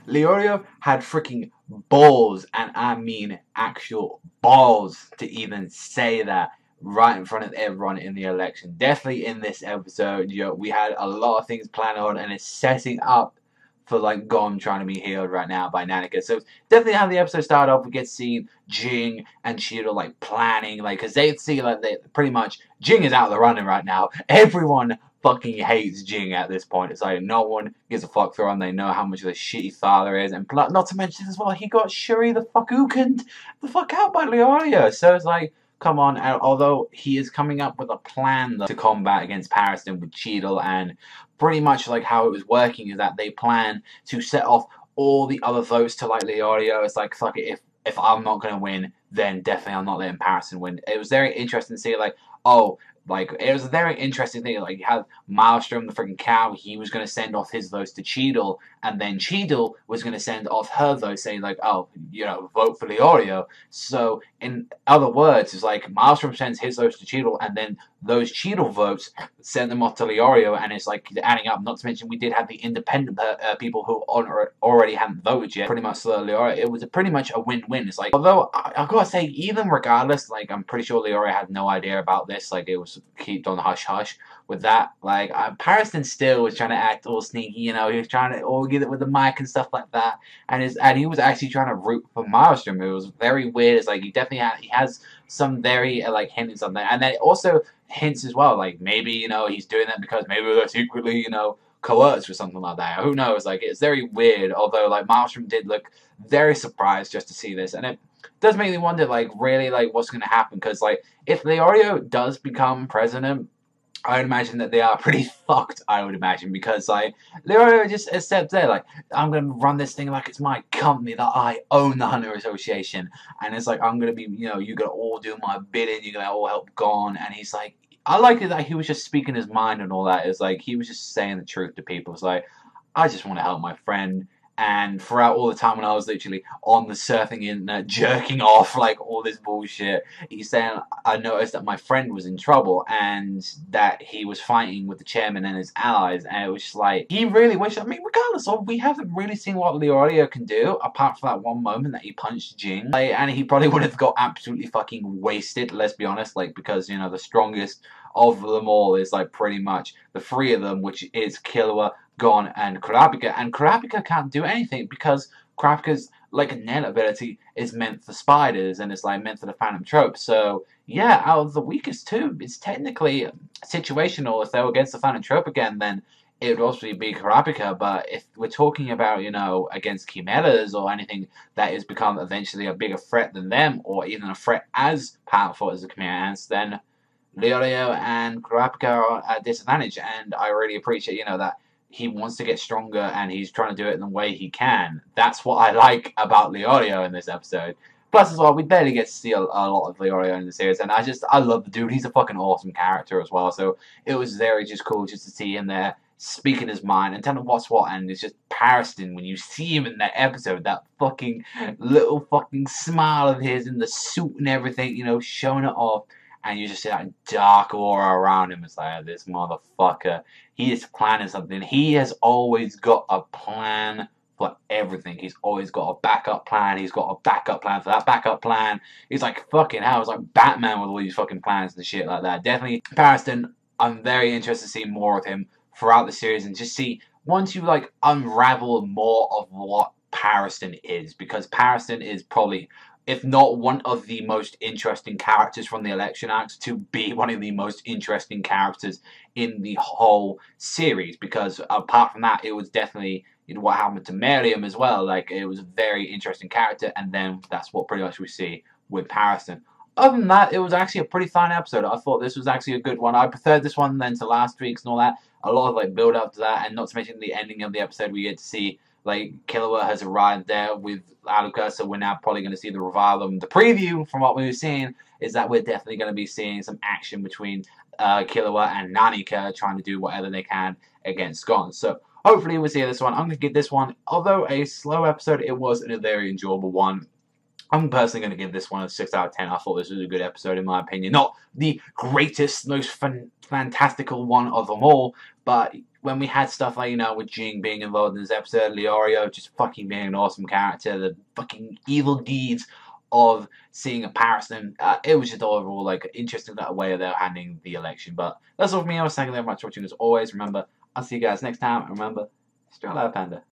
Leorio had freaking balls, and I mean actual balls, to even say that right in front of everyone in the election. Definitely in this episode, we had a lot of things planned on, and it's setting up for like Gon trying to be healed right now by Nanika. So definitely how the episode started off, we get seeing Jing and Cheeto like planning, like, because they see like they pretty much Jing is out of the running right now. Everyone fucking hates Jing at this point. It's like no one gives a fuck for him. They know how much of a shitty father is, and not to mention as well, he got Shuri the fuck out by Leorio. So it's like, come on. Although he is coming up with a plan to combat against Pariston with Cheadle, and pretty much like how it was working is that they plan to set off all the other votes to like Leorio. It's like, fuck it, if I'm not gonna win, then definitely I'm not letting Pariston win. It was very interesting to see like, oh, like, it was a very interesting thing. Like, you have Maelstrom, the freaking cow, he was going to send off his votes to Cheadle, and then Cheadle was going to send off her votes, saying, like, oh, vote for Leorio. So, in other words, it's like, Maelstrom sends his votes to Cheadle, and then those Cheadle votes send them off to Leorio, and it's, like, adding up. Not to mention, we did have the independent people who already hadn't voted yet, pretty much for Leorio. It was pretty much a win-win. It's like, although, I've got to say, even regardless, like, I'm pretty sure Leorio had no idea about this. Like, it was kept on hush-hush with that. Like, Pariston still was trying to act all sneaky, he was trying to get it with the mic and stuff like that, and he was actually trying to root for Maelstrom. It was very weird. It's like, he has some very, like, hints on that, and then it also hints as well, like, maybe, he's doing that because maybe they're secretly, coerced or something like that. Who knows? Like, it's very weird, although, like, Maelstrom did look very surprised just to see this, and it does make me wonder, like, really, like, what's going to happen, because, like, if Leorio does become president, I would imagine that they are pretty fucked, I would imagine, because, like, Leorio just said there, like, I'm going to run this thing like it's my company, that I own the Hunter Association, and it's like, I'm going to be, you're going to all do my bidding, you're going to all help Gon, and he's like, I like it that he was just speaking his mind and all that. It's like, he was just saying the truth to people. It's like, I just want to help my friend. And throughout all the time when I was literally on the surfing internet, jerking off, like, all this bullshit, he's saying, I noticed that my friend was in trouble, and that he was fighting with the chairman and his allies, and it was just like, he really wished, regardless of, we haven't really seen what Leorio can do, apart from that one moment that he punched Jing, like, and he probably would have got absolutely fucking wasted, let's be honest, like, because, the strongest of them all is, like, pretty much the three of them, which is Killua, Gon, and Kurapika, and Kurapika can't do anything because Kurapika's, like, net ability is meant for spiders, and it's, like, meant for the Phantom Trope. So, yeah, out of the weakest two, it's technically situational. If they were against the Phantom Trope again, then it would also be Kurapika, but if we're talking about, against Chimeras or anything that has become eventually a bigger threat than them, or even a threat as powerful as the Chimera Ants, then Leorio and Kurapika are at disadvantage, and I really appreciate, that he wants to get stronger, and he's trying to do it in the way he can. That's what I like about Leorio in this episode. Plus, as well, we barely get to see a lot of Leorio in the series, and I love the dude. He's a fucking awesome character as well, so it was very just cool just to see him there, speaking his mind, and telling him what's what, and it's just Pariston, when you see him in that episode, that fucking little fucking smile of his in the suit and everything, showing it off, and you just see that dark aura around him. It's like, this motherfucker, he is planning something. He has always got a plan for everything. He's always got a backup plan. He's got a backup plan for that backup plan. He's like, fucking hell, it's like Batman with all these fucking plans and shit like that. Definitely, Pariston, I'm very interested to see more of him throughout the series, and just see, once you, like, unravel more of what Pariston is, because Pariston is probably, if not one of the most interesting characters from the election acts, to be one of the most interesting characters in the whole series, because apart from that, it was definitely what happened to Miriam as well. Like, it was a very interesting character, and then that's what pretty much we see with Pariston. Other than that, it was actually a pretty fun episode. I thought this was actually a good one. I preferred this one than to last week's and all that. A lot of, like, build up to that, and not to mention the ending of the episode, we get to see, like, Killua has arrived there with Aluka, so we're now probably going to see the revival. And the preview, from what we were seeing, is that we're definitely going to be seeing some action between Killua and Nanika, trying to do whatever they can against Gon. So, hopefully we'll see this one. I'm going to give this one, although a slow episode, it was a very enjoyable one. I'm personally going to give this one a 6 out of 10. I thought this was a good episode, in my opinion. Not the greatest, most fantastical one of them all, but when we had stuff like, with Jing being involved in this episode, Leorio just fucking being an awesome character, the fucking evil deeds of seeing a Pariston, it was just overall like interesting way of their handling the election. But that's all from me. I was thanking you very much for watching as always. Remember, I'll see you guys next time. Remember, Panda.